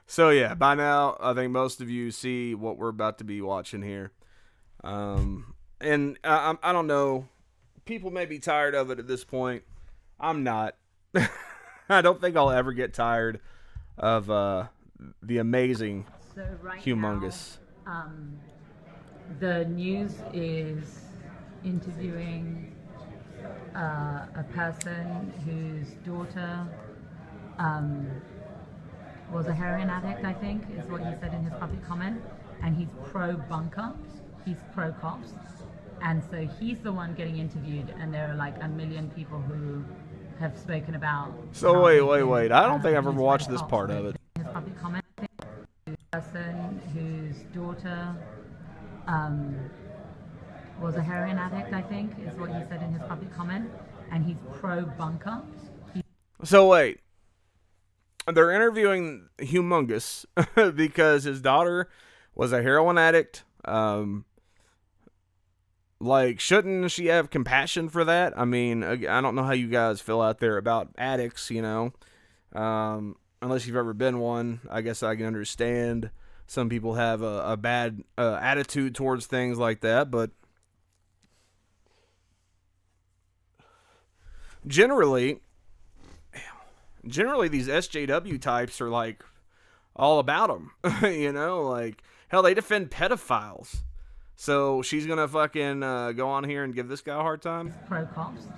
So yeah, by now I think most of you see what we're about to be watching here. And I don't know, people may be tired of it at this point. I'm not. I don't think I'll ever get tired of the amazing Hugh Mungus. The news is interviewing a person whose daughter was a heroin addict, I think, is what he said in his public comment. And he's pro-bunker, he's pro-cops. And so he's the one getting interviewed, and there are like a million people who have spoken about... So wait. I don't think I've ever watched this part of it. His public comment, the person whose daughter was a heroin addict, I think, is what he said in his public comment. And he's pro-bunker. So wait. They're interviewing Hugh Mungus because his daughter was a heroin addict. Like, shouldn't she have compassion for that? I mean, I don't know how you guys feel out there about addicts, you know. Unless you've ever been one, I guess I can understand. Some people have a bad attitude towards things like that, but generally these SJW types are like all about them, you know, like hell, they defend pedophiles. So she's gonna fucking go on here and give this guy a hard time. Pro cops,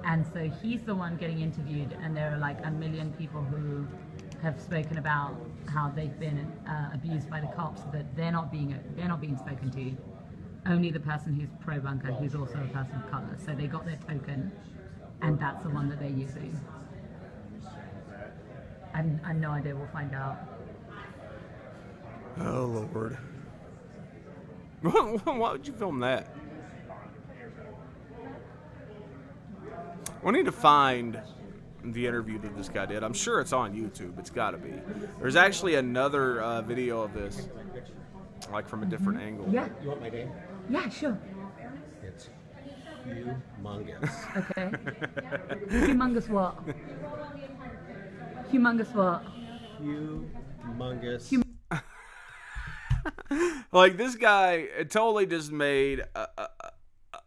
and so he's the one getting interviewed, and there are like a million people who have spoken about how they've been abused by the cops, but they're not being spoken to. Only the person who's pro bunker, who's also a person of color. So they got their token, and that's the one that they're using. I have no idea. We'll find out. Oh, Lord. Why would you film that? We need to find the interview that this guy did. I'm sure it's on YouTube. It's got to be. There's actually another video of this, like from a different angle. Yeah. You want my name? Yeah, sure. It's Hugh Mungus. Okay. Humongous what? Humongous what? Hugh Mungus. Like, this guy totally just made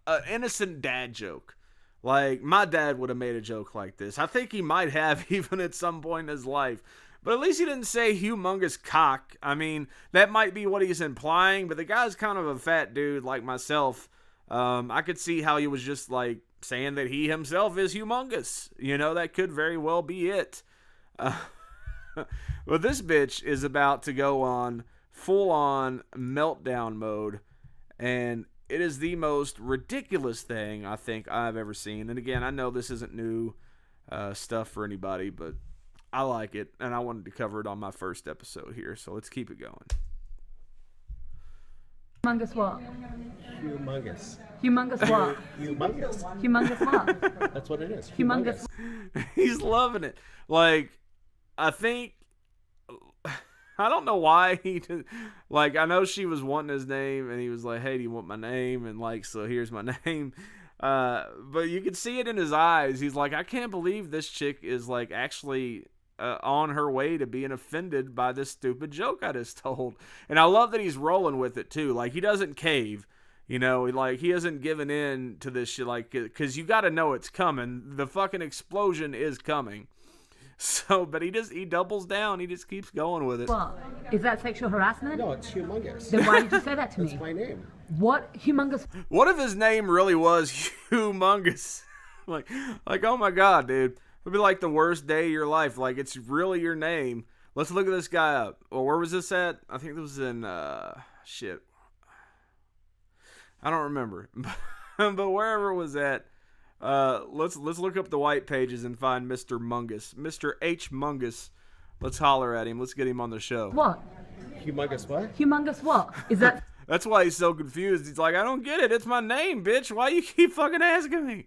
an innocent dad joke. Like, my dad would have made a joke like this. I think he might have even at some point in his life. But at least he didn't say humongous cock. I mean, that might be what he's implying, but the guy's kind of a fat dude like myself. I could see how he was just, like, saying that he himself is humongous. You know, that could very well be it. Well, this bitch is about to go on full-on meltdown mode, and it is the most ridiculous thing I think I've ever seen. And again, I know this isn't new stuff for anybody, but I like it, and I wanted to cover it on my first episode here, so let's keep it going. Humongous what? Humongous. Humongous what? Humongous. Humongous what? That's what it is. Humongous. He's loving it. Like, I think, I don't know why he did, like, I know she was wanting his name, and he was like, hey, do you want my name? And like, so here's my name. But you can see it in his eyes. He's like, I can't believe this chick is like actually on her way to being offended by this stupid joke I just told. And I love that he's rolling with it too. Like, he doesn't cave, you know, like he hasn't given in to this shit, like, cause you got to know it's coming. The fucking explosion is coming. So, but he doubles down. He just keeps going with it. What? Is that sexual harassment? No, it's humongous. Then why did you say that to me? That's my name. What? Humongous? What if his name really was Humongous? like, oh my God, dude. It'd be like the worst day of your life. Like, it's really your name. Let's look at this guy up. Well, where was this at? I think it was in, shit. I don't remember. But wherever it was at, let's look up the white pages and find Mr. Mungus. Mr. H. Mungus. Let's holler at him. Let's get him on the show. What? Humongous what? Humongous what? Is that... That's why he's so confused. He's like, I don't get it. It's my name, bitch. Why you keep fucking asking me?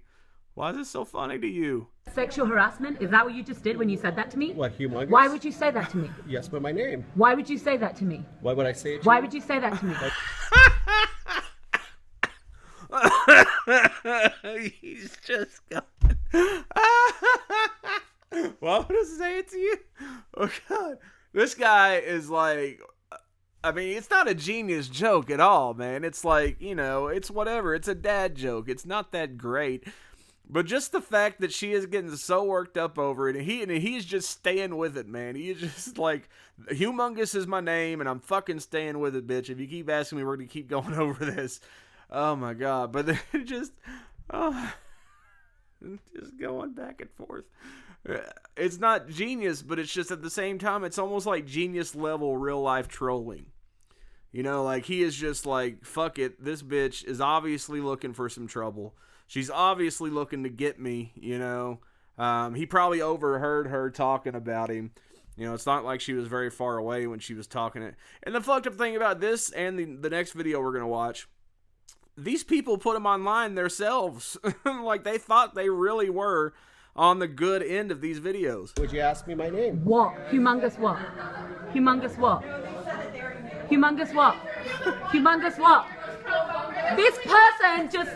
Why is this so funny to you? Sexual harassment? Is that what you just did when you said that to me? What, humongous? Why would you say that to me? Yes, but my name. Why would you say that to me? Why would I say it to Why you? would you say that to me? He's just going. What would I say it to you? Oh God, this guy is like. I mean, it's not a genius joke at all, man. It's like, you know, it's whatever. It's a dad joke. It's not that great. But just the fact that she is getting so worked up over it, and he's just staying with it, man. He's just like, Humongous is my name, and I'm fucking staying with it, bitch. If you keep asking me, we're going to keep going over this. Oh, my God. But then just going back and forth. It's not genius, but it's just at the same time, it's almost like genius level real life trolling. You know, like he is just like, fuck it. This bitch is obviously looking for some trouble. She's obviously looking to get me, you know. He probably overheard her talking about him. You know, it's not like she was very far away when she was talking it. And the fucked up thing about this and the next video we're going to watch, these people put them online themselves. Like they thought they really were on the good end of these videos. Would you ask me my name? What? Humongous what? Humongous what? Humongous what? Humongous what? This person just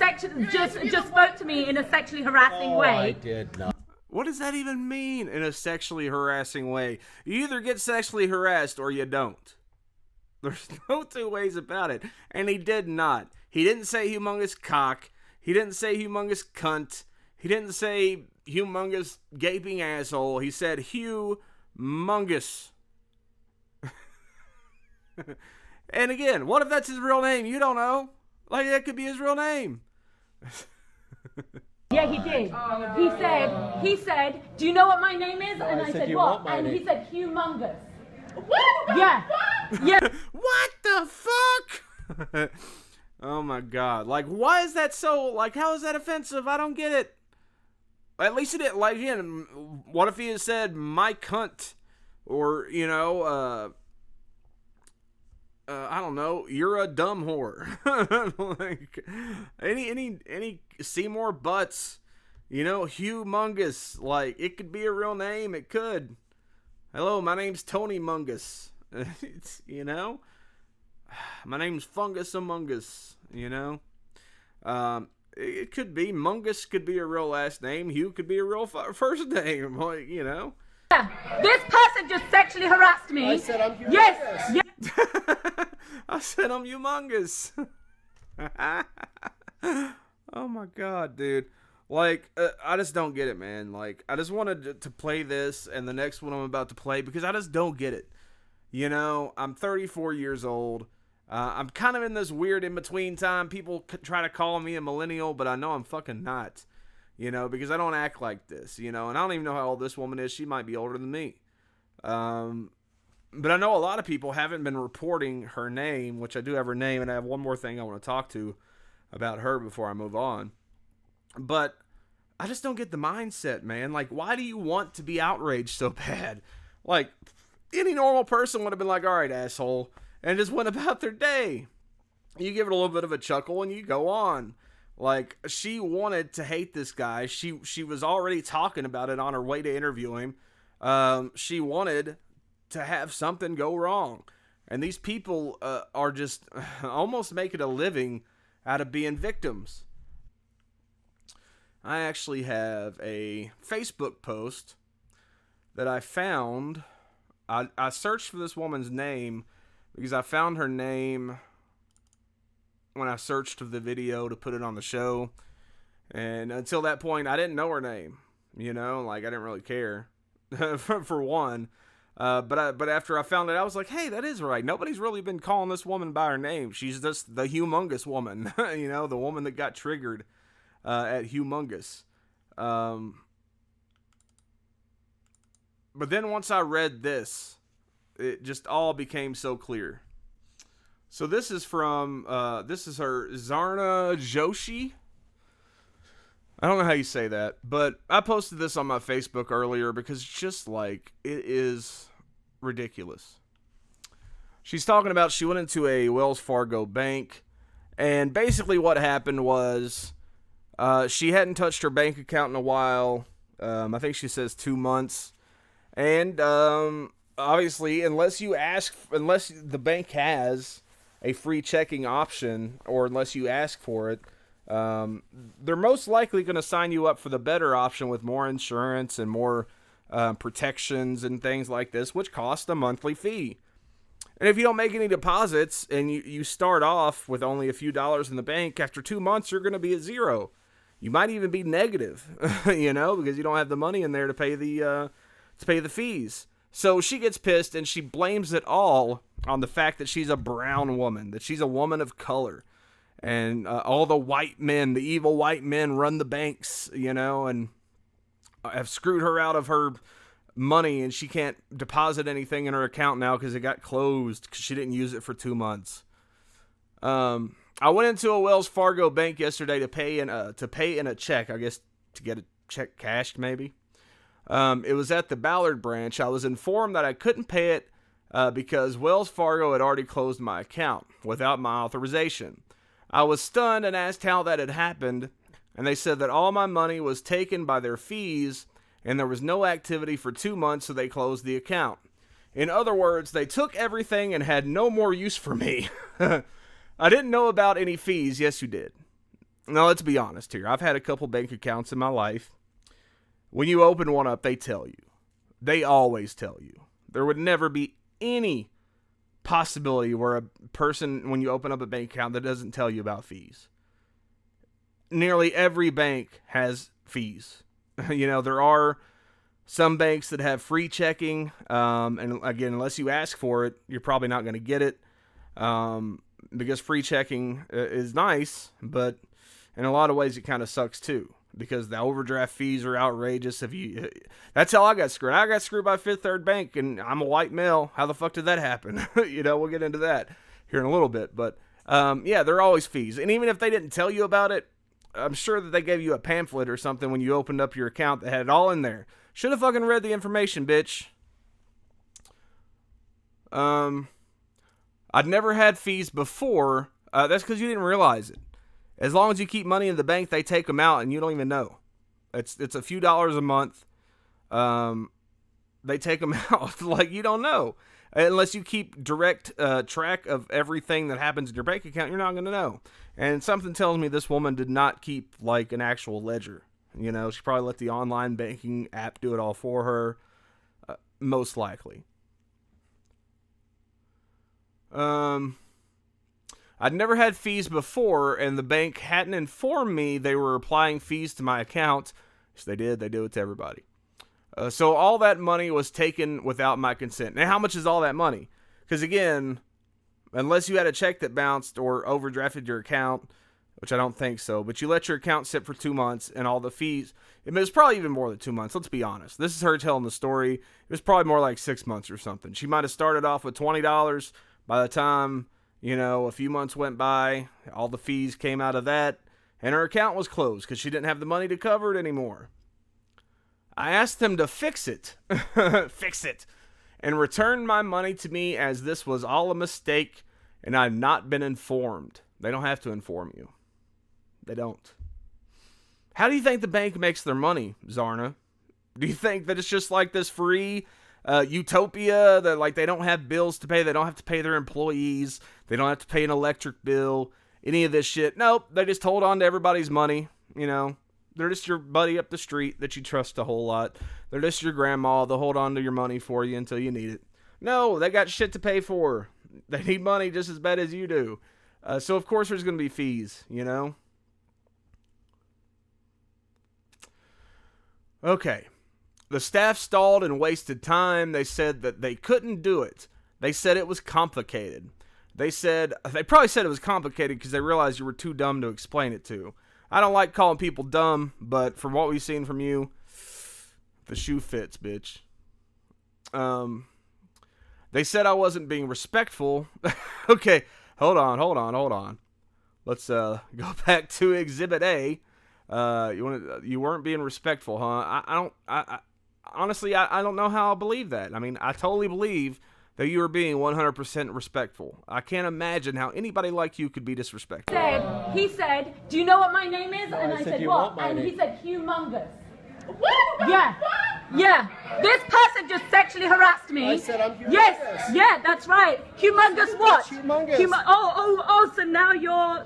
spoke to me in a sexually harassing way. I did not. What does that even mean, in a sexually harassing way? You either get sexually harassed or you don't. There's no two ways about it. And he did not. He didn't say humongous cock. He didn't say humongous cunt. He didn't say humongous gaping asshole. He said Mungus. And again, what if that's his real name? You don't know. Like, that could be his real name. Yeah, he did. He said, do you know what my name is? And I said, what? And he said, Humongous. What? Yeah. Yeah. What the fuck? Oh my God. Like, why is that so, like, how is that offensive? I don't get it. At least it didn't, like, again, what if he had said, my cunt? Or, you know, I don't know, you're a dumb whore. Like, any Seymour Butts, you know, Humongous. Like, it could be a real name. It could. Hello, my name's Tony Mungus. It's, you know, my name's Fungus Among Us, you know. It could be. Mungus could be a real last name. Hugh could be a real first name. Like, you know. Yeah. This person just sexually harassed me. I said I'm humongous. Yes. I said I'm humongous. Oh my God, dude. Like, I just don't get it, man. Like, I just wanted to play this and the next one I'm about to play because I just don't get it. You know, I'm 34 years old. I'm kind of in this weird in-between time. People try to call me a millennial, but I know I'm fucking not. You know, because I don't act like this, you know. And I don't even know how old this woman is. She might be older than me. But I know a lot of people haven't been reporting her name, which I do have her name, and I have one more thing I want to talk to about her before I move on. But I just don't get the mindset, man. Like, why do you want to be outraged so bad? Like, any normal person would have been like, all right, asshole, and just went about their day. You give it a little bit of a chuckle and you go on. Like, she wanted to hate this guy. She was already talking about it on her way to interview him. She wanted to have something go wrong. And these people are just almost making a living out of being victims. I actually have a Facebook post that I found. I searched for this woman's name because I found her name when I searched for the video to put it on the show. And until that point, I didn't know her name. You know, like, I didn't really care, for one. But after I found it, I was like, hey, that is right. Nobody's really been calling this woman by her name. She's just the humongous woman. You know, the woman that got triggered at Humongous. But then once I read this, it just all became so clear. So this is from, this is her, Zarna Joshi. I don't know how you say that, but I posted this on my Facebook earlier because it's just like, it is ridiculous. She's talking about she went into a Wells Fargo bank, and basically what happened was she hadn't touched her bank account in a while. I think she says 2 months. And obviously, unless the bank has a free checking option, or unless you ask for it, they're most likely going to sign you up for the better option with more insurance and more protections and things like this, which cost a monthly fee. And if you don't make any deposits and you start off with only a few dollars in the bank, after 2 months, you're going to be at zero. You might even be negative, because you don't have the money in there to pay the fees. So she gets pissed and she blames it all on the fact that she's a brown woman, that she's a woman of color. And all the white men, the evil white men run the banks, and have screwed her out of her money, and she can't deposit anything in her account now because it got closed because she didn't use it for 2 months. I went into a Wells Fargo bank yesterday to pay in a check, I guess to get a check cashed maybe. It was at the Ballard branch. I was informed that I couldn't pay it because Wells Fargo had already closed my account without my authorization. I was stunned and asked how that had happened, and they said that all my money was taken by their fees and there was no activity for 2 months, so they closed the account. In other words, they took everything and had no more use for me. I didn't know about any fees. Yes, you did. Now, let's be honest here. I've had a couple bank accounts in my life. When you open one up, they tell you. They always tell you. There would never be any possibility where a person, when you open up a bank account, that doesn't tell you about fees. Nearly every bank has fees. There are some banks that have free checking, and again, unless you ask for it, you're probably not going to get it, because free checking is nice, but in a lot of ways it kind of sucks too, because the overdraft fees are outrageous. That's how I got screwed. I got screwed by Fifth Third Bank, and I'm a white male. How the fuck did that happen? We'll get into that here in a little bit, but yeah, there are always fees, and even if they didn't tell you about it, I'm sure that they gave you a pamphlet or something when you opened up your account that had it all in there. Should have fucking read the information, bitch. I'd never had fees before. That's because you didn't realize it. As long as you keep money in the bank, they take them out and you don't even know. It's a few dollars a month. They take them out like you don't know. Unless you keep direct track of everything that happens in your bank account, you're not going to know. And something tells me this woman did not keep like an actual ledger. She probably let the online banking app do it all for her. Most likely. I'd never had fees before, and the bank hadn't informed me they were applying fees to my account. Yes, they did. They do it to everybody. So all that money was taken without my consent. Now, how much is all that money? Because again, unless you had a check that bounced or overdrafted your account, which I don't think so, but you let your account sit for 2 months and all the fees, it was probably even more than 2 months. Let's be honest. This is her telling the story. It was probably more like 6 months or something. She might have started off with $20. By the time, a few months went by, all the fees came out of that, and her account was closed because she didn't have the money to cover it anymore. I asked them to fix it, and return my money to me as this was all a mistake and I've not been informed. They don't have to inform you. They don't. How do you think the bank makes their money, Zarna? Do you think that it's just like this free utopia that like they don't have bills to pay, they don't have to pay their employees, they don't have to pay an electric bill, any of this shit? Nope, they just hold on to everybody's money, They're just your buddy up the street that you trust a whole lot. They're just your grandma. They'll hold on to your money for you until you need it. No, they got shit to pay for. They need money just as bad as you do. So, of course, there's going to be fees, Okay. The staff stalled and wasted time. They said that they couldn't do it. They said it was complicated. They probably said it was complicated because they realized you were too dumb to explain it to. I don't like calling people dumb, but from what we've seen from you, the shoe fits, bitch. They said I wasn't being respectful. Okay, hold on. Let's go back to Exhibit A. You weren't being respectful, huh? Honestly, I don't know how I believe that. I mean, I totally believe that you were being 100% respectful. I can't imagine how anybody like you could be disrespectful. He said, do you know what my name is? No, and I I said, said, "You what? want my And name." he said, Hugh Mungus. What the Yeah. fuck? Yeah, this person just sexually harassed me. I said I'm humongous. Yes, yeah, that's right. Humongous what? Humongous. So now you're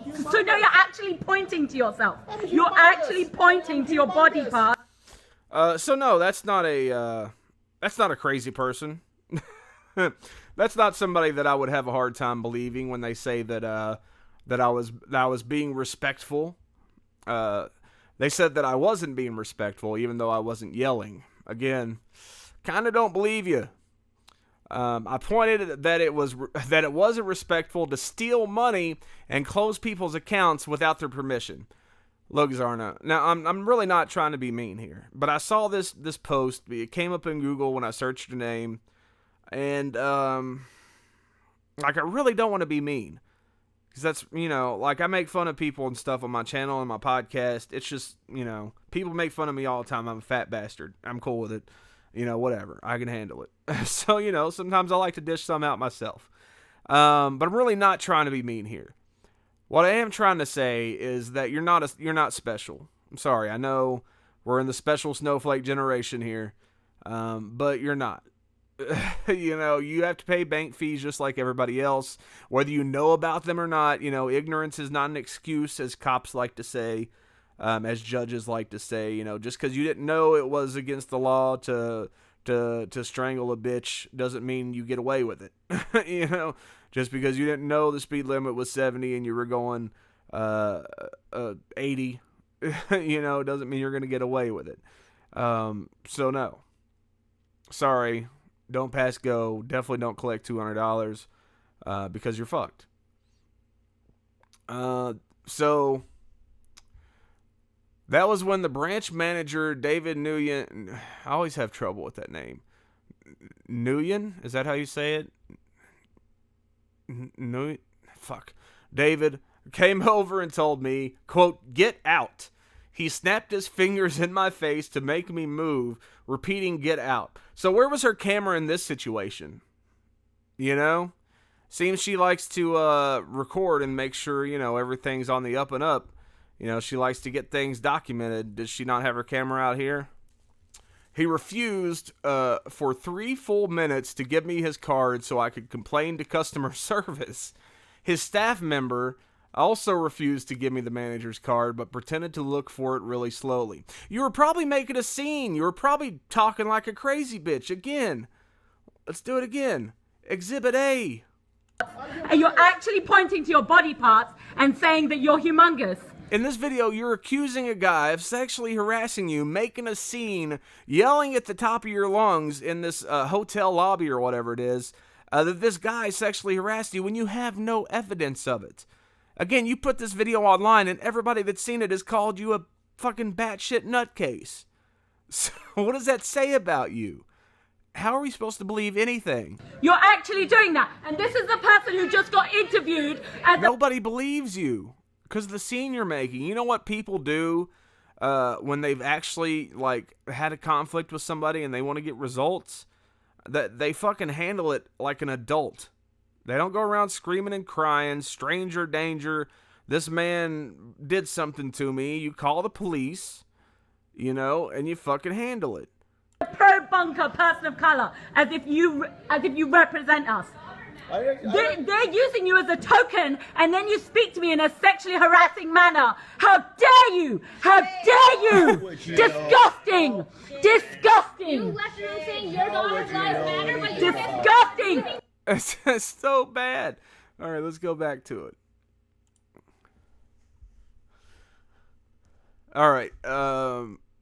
actually pointing to yourself. You're actually pointing to your body part. So no, that's not a crazy person. That's not somebody that I would have a hard time believing when they say that I was being respectful. They said that I wasn't being respectful, even though I wasn't yelling. Again, kind of don't believe you. I pointed that it wasn't respectful to steal money and close people's accounts without their permission. Look, Zarna. Now, I'm really not trying to be mean here, but I saw this post. It came up in Google when I searched your name, and I really don't want to be mean. Because that's, I make fun of people and stuff on my channel and my podcast. It's just, people make fun of me all the time. I'm a fat bastard. I'm cool with it. Whatever. I can handle it. So, sometimes I like to dish some out myself. But I'm really not trying to be mean here. What I am trying to say is that you're not special. I'm sorry. I know we're in the special snowflake generation here. But you're not. You have to pay bank fees just like everybody else, whether you know about them or not. Ignorance is not an excuse, as cops like to say, as judges like to say. Just because you didn't know it was against the law to strangle a bitch doesn't mean you get away with it. Just because you didn't know the speed limit was 70 and you were going 80, doesn't mean you're going to get away with it. So no, sorry. Don't pass go. Definitely don't collect $200 because you're fucked. So that was when the branch manager, David Nguyen, I always have trouble with that name. Nguyen? Is that how you say it? Nguyen? Fuck. David came over and told me, quote, "Get out." He snapped his fingers in my face to make me move, repeating, "Get out." So where was her camera in this situation? Seems she likes to record and make sure, everything's on the up and up. She likes to get things documented. Does she not have her camera out here? He refused for 3 full minutes to give me his card so I could complain to customer service. His staff member also refused to give me the manager's card, but pretended to look for it really slowly. You were probably making a scene. You were probably talking like a crazy bitch. Again. Let's do it again. Exhibit A. And you're actually pointing to your body parts and saying that you're humongous. In this video, you're accusing a guy of sexually harassing you, making a scene, yelling at the top of your lungs in this hotel lobby or whatever it is, that this guy sexually harassed you when you have no evidence of it. Again, you put this video online and everybody that's seen it has called you a fucking batshit nutcase. So what does that say about you? How are we supposed to believe anything? You're actually doing that. And this is the person who just got interviewed as Nobody believes you because of the scene you're making. You know what people do when they've actually had a conflict with somebody and they want to get results? That they fucking handle it like an adult. They don't go around screaming and crying, stranger danger, this man did something to me. You call the police, and you fucking handle it. a pro-bunker person of color, as if you represent us. They're using you as a token, and then you speak to me in a sexually harassing manner. How dare you? How dare you? Disgusting! Disgusting! You left the room saying your daughter's lives matter, but you Disgusting! It's so bad. All right, let's go back to it. All right.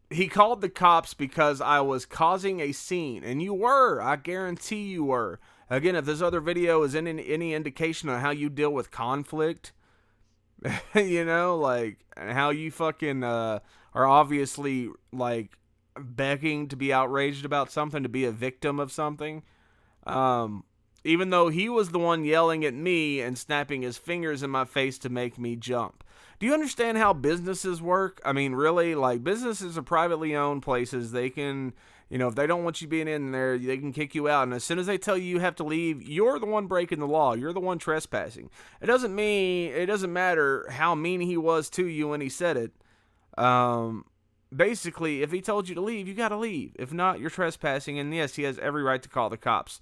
He called the cops because I was causing a scene, and you were. I guarantee you were. Again, if this other video is any indication on how you deal with conflict, and how you fucking are obviously begging to be outraged about something, to be a victim of something. Even though he was the one yelling at me and snapping his fingers in my face to make me jump. Do you understand how businesses work? I mean, really, businesses are privately owned places. They can, if they don't want you being in there, they can kick you out. And as soon as they tell you have to leave, you're the one breaking the law. You're the one trespassing. It doesn't matter how mean he was to you when he said it. basically, if he told you to leave, you got to leave. If not, you're trespassing. And yes, he has every right to call the cops.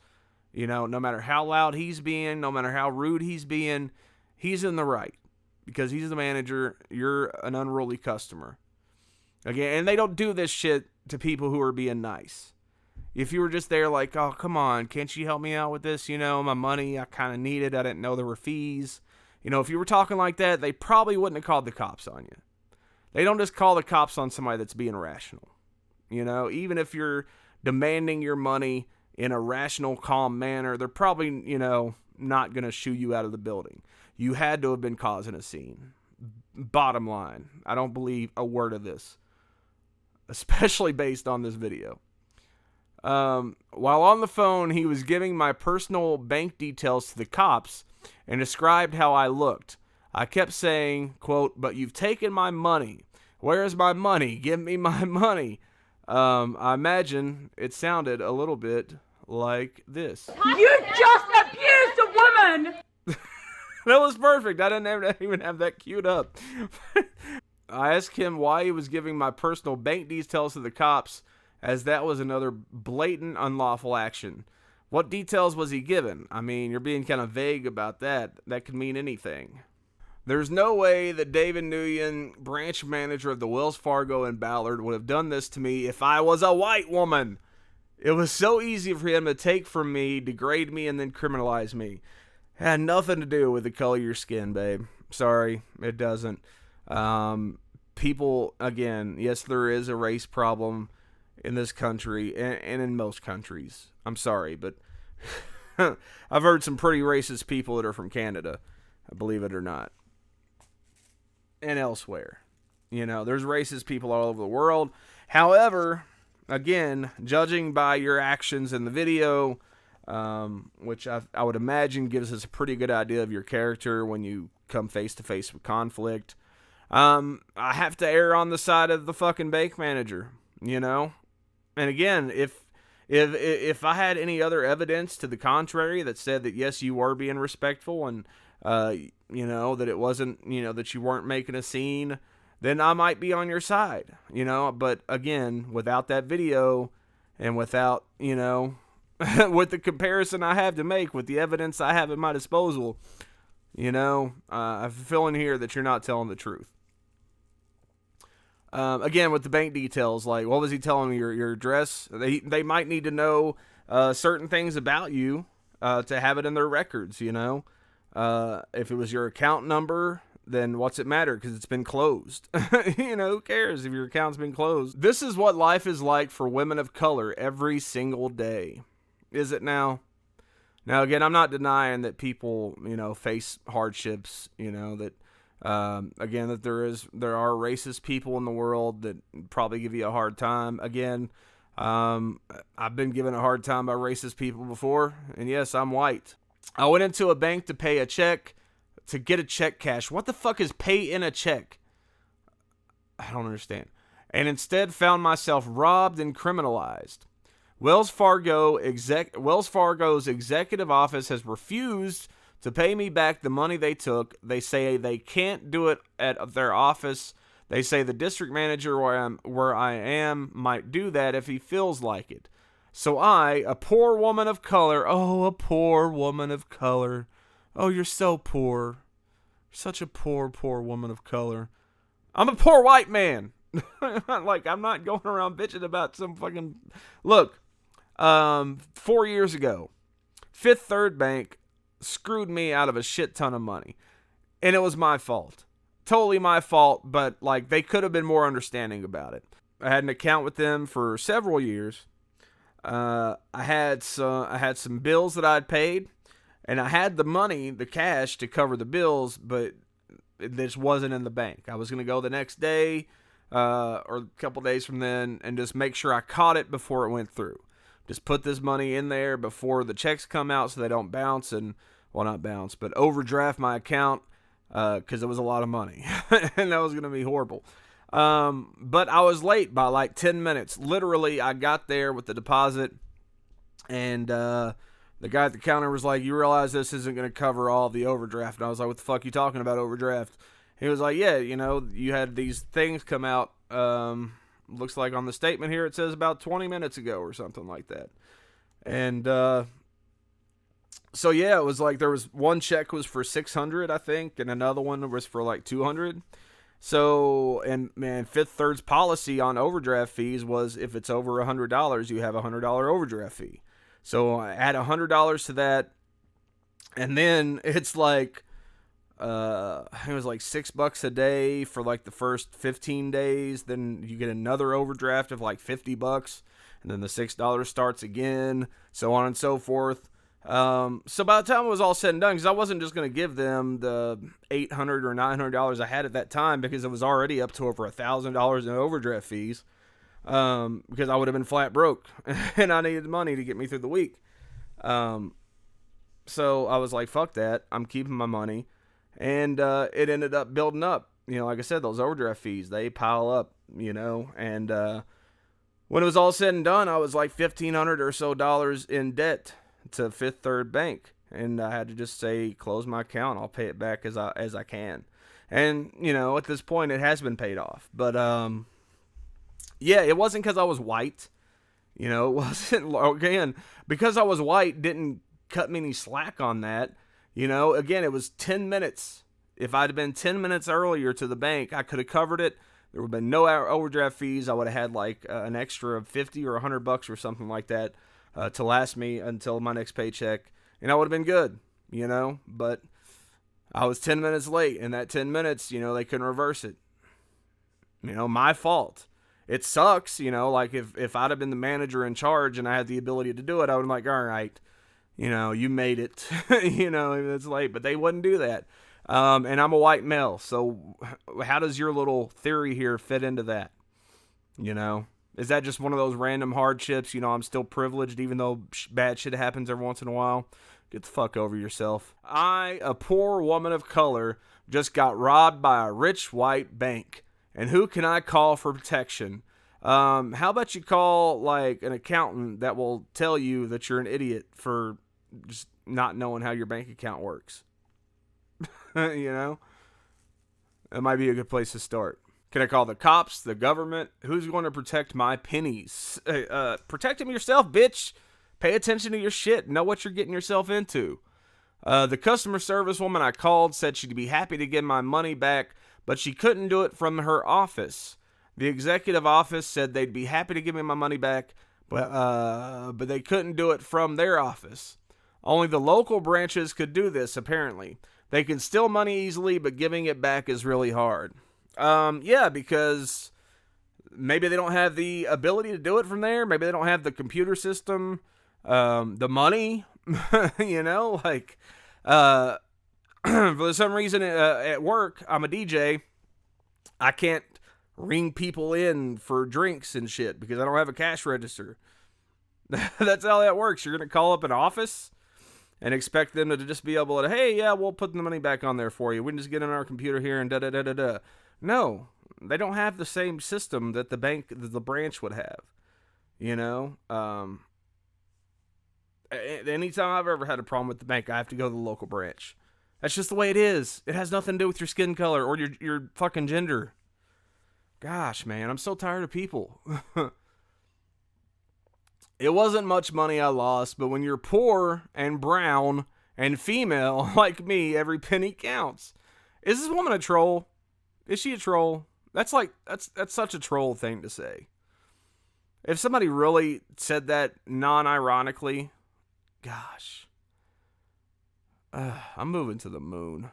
You know, no matter how loud he's being, no matter how rude he's being, he's in the right. Because he's the manager, you're an unruly customer. Again, and they don't do this shit to people who are being nice. If you were just there like, oh, come on, can't you help me out with this? You know, my money, I kind of need it. I didn't know there were fees. You know, if you were talking like that, they probably wouldn't have called the cops on you. They don't just call the cops on somebody that's being rational. You know, even if you're demanding your money in a rational, calm manner, they're probably, you know, not going to shoo you out of the building. You had to have been causing a scene. Bottom line, I don't believe a word of this, especially based on this video. While on the phone, he was giving my personal bank details to the cops and described how I looked. I kept saying, quote, "But you've taken my money. Where is my money? Give me my money." I imagine it sounded a little bit like this. You just abused a woman! That was perfect. I didn't even have that queued up. I asked him why he was giving my personal bank details to the cops, as that was another blatant unlawful action. What details was he given? I mean, you're being kind of vague about that. That could mean anything. There's no way that David Nguyen, branch manager of the Wells Fargo in Ballard, would have done this to me if I was a white woman. It was so easy for him to take from me, degrade me, and then criminalize me. It had nothing to do with the color of your skin, babe. Sorry, it doesn't. People, again, yes, there is a race problem in this country and in most countries. I'm sorry, but I've heard some pretty racist people that are from Canada, believe it or not, and elsewhere. You know, there's racist people all over the world. However, again, judging by your actions in the video, which I would imagine gives us a pretty good idea of your character when you come face to face with conflict, I have to err on the side of the fucking bank manager, you know? And again, if I had any other evidence to the contrary that said that yes, you were being respectful and you know, that it wasn't, you know, that you weren't making a scene, then I might be on your side, you know? But again, without that video and without, you know, with the comparison I have to make with the evidence I have at my disposal, you know, I have a feeling here that you're not telling the truth. Again, with the bank details, like, what was he telling me? Your address? They might need to know certain things about you to have it in their records, you know? If it was your account number, then what's it matter? Because it's been closed. You know, who cares if your account's been closed? This is what life is like for women of color every single day. Is it now? Now, again, I'm not denying that people, you know, face hardships, you know, that, again, that there are racist people in the world that probably give you a hard time. Again, I've been given a hard time by racist people before, and yes, I'm white. I went into a bank to pay a check, to get a check cash. What the fuck is pay in a check? I don't understand. And instead found myself robbed and criminalized. Wells Fargo's executive office has refused to pay me back the money they took. They say they can't do it at their office. They say the district manager where I am might do that if he feels like it. So I, a poor woman of color, a poor woman of color. Oh, you're so poor. Such a poor, poor woman of color. I'm a poor white man. Like, I'm not going around bitching about some fucking... Look, 4 years ago, Fifth Third Bank screwed me out of a shit ton of money. And it was my fault. Totally my fault, but, like, they could have been more understanding about it. I had an account with them for several years. I had some bills that I'd paid, and I had the money, the cash, to cover the bills, but it just wasn't in the bank. I was going to go the next day, or a couple days from then, and just make sure I caught it before it went through. Just put this money in there before the checks come out so they don't bounce, and, well, not bounce, but overdraft my account, because it was a lot of money, and that was going to be horrible. But I was late by like 10 minutes. Literally, I got there with the deposit, and the guy at the counter was like, "You realize this isn't going to cover all the overdraft?" And I was like, "What the fuck are you talking about, overdraft?" He was like, "Yeah, you know, you had these things come out Looks like on the statement here it says about 20 minutes ago or something like that. And so yeah, it was like there was one check was for $600, I think, and another one was for like $200. So, and man, Fifth Third's policy on overdraft fees was if it's over $100, you have a $100 overdraft fee. So add $100 to that, and then it's like it was like $6 a day for like the first 15 days. Then you get another overdraft of like $50, and then the $6 starts again, so on and so forth. So by the time it was all said and done, because I wasn't just going to give them the $800 or $900 I had at that time, because it was already up to over $1,000 in overdraft fees, because I would have been flat broke and I needed money to get me through the week. So I was like, fuck that. I'm keeping my money. And it ended up building up. You know, like I said, those overdraft fees, they pile up, you know, and when it was all said and done, I was like $1,500 or so in debt to Fifth Third Bank, and I had to just say, close my account, I'll pay it back as I can. And you know, at this point it has been paid off. But yeah, it wasn't because I was white, you know, it wasn't, again, because I was white didn't cut me any slack on that. You know, again, it was 10 minutes. If I'd have been 10 minutes earlier to the bank, I could have covered it. There would have been no overdraft fees. I would have had like an extra of $50 or $100 or something like that to last me until my next paycheck, and I would have been good, you know. But I was 10 minutes late, and that 10 minutes, you know, they couldn't reverse it. You know, my fault. It sucks, you know, like if I'd have been the manager in charge and I had the ability to do it, I would have been like, all right, you know, you made it, you know, it's late, but they wouldn't do that. And I'm a white male, so how does your little theory here fit into that? You know, is that just one of those random hardships? You know, I'm still privileged even though bad shit happens every once in a while. Get the fuck over yourself. I, a poor woman of color, just got robbed by a rich white bank. And who can I call for protection? How about you call like an accountant that will tell you that you're an idiot for just not knowing how your bank account works? You know, that might be a good place to start. Can I call the cops, the government? Who's going to protect my pennies? Protect them yourself, bitch. Pay attention to your shit. Know what you're getting yourself into. The customer service woman I called said she'd be happy to give my money back, but she couldn't do it from her office. The executive office said they'd be happy to give me my money back, but they couldn't do it from their office. Only the local branches could do this, apparently. They can steal money easily, but giving it back is really hard. Yeah, because maybe they don't have the ability to do it from there. Maybe they don't have the computer system, the money, you know, like, for some reason at work, I'm a DJ. I can't ring people in for drinks and shit because I don't have a cash register. That's how that works. You're going to call up an office and expect them to just be able to, hey, yeah, we'll put the money back on there for you. We can just get on our computer here and da-da-da-da-da. No, they don't have the same system that the branch would have, you know? Anytime I've ever had a problem with the bank, I have to go to the local branch. That's just the way it is. It has nothing to do with your skin color or your fucking gender. Gosh, man, I'm so tired of people. It wasn't much money I lost, but when you're poor and brown and female like me, every penny counts. Is this woman a troll? Is she a troll? That's such a troll thing to say. If somebody really said that non-ironically, gosh. I'm moving to the moon.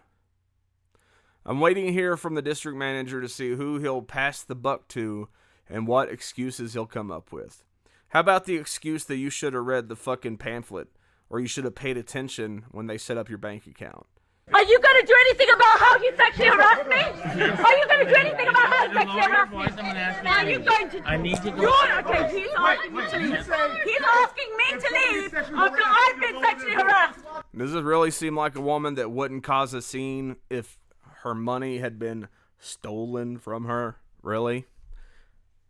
I'm waiting to hear from the district manager to see who he'll pass the buck to and what excuses he'll come up with. How about the excuse that you should have read the fucking pamphlet or you should have paid attention when they set up your bank account? Are you going to do anything about how he sexually harassed me? Are you going to do anything about how he sexually harassed me? Are you going to? I need to go. Okay, he's asking me to leave. He's asking me to leave after I've been sexually harassed. Does this really seem like a woman that wouldn't cause a scene if her money had been stolen from her? Really?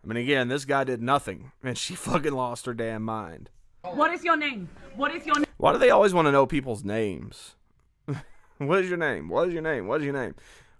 I mean, again, this guy did nothing, and she fucking lost her damn mind. What is your name? What is your name? Why do they always want to know people's names? What is your name? What is your name? What is your name?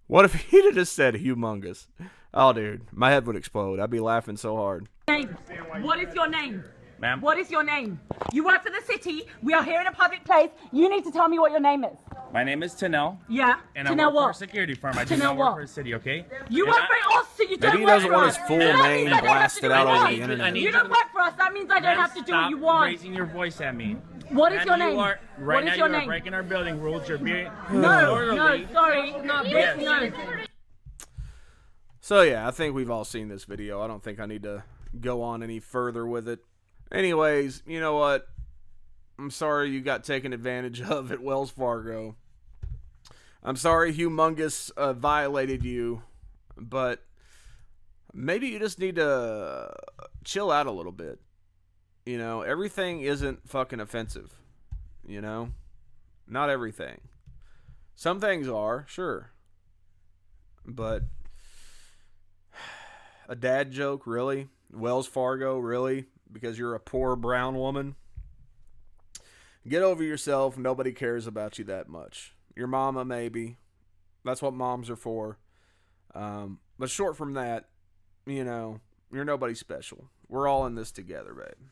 What if he'd have just said Hugh Mungus? Oh, dude, my head would explode. I'd be laughing so hard. Name. What is your name? Ma'am? What is your name? You work for the city. We are here in a public place. You need to tell me what your name is. My name is Tanel. Yeah. And Tanel I work what? for a security firm. I do Tanel not work what? for a city, okay? You And work for us, so you don't Maybe he work doesn't for want us. his full So that name means I don't have to blasted do out what over you the want. internet. You don't work for us. That means I don't have to do what you want. Raising your voice at me. What is Ma'am, your you name? Are, right What now is your you are name? breaking our building rules. You're being No, disorderly. sorry. Yes. No. So yeah, I think we've all seen this video. I don't think I need to go on any further with it. Anyways, you know what? I'm sorry you got taken advantage of at Wells Fargo. I'm sorry Hugh Mungus violated you, but maybe you just need to chill out a little bit. You know, everything isn't fucking offensive. You know? Not everything. Some things are, sure. But a dad joke, really? Wells Fargo, really? Because you're a poor brown woman? Get over yourself. Nobody cares about you that much. Your mama, maybe. That's what moms are for. But short from that, you know, you're nobody special. We're all in this together, babe.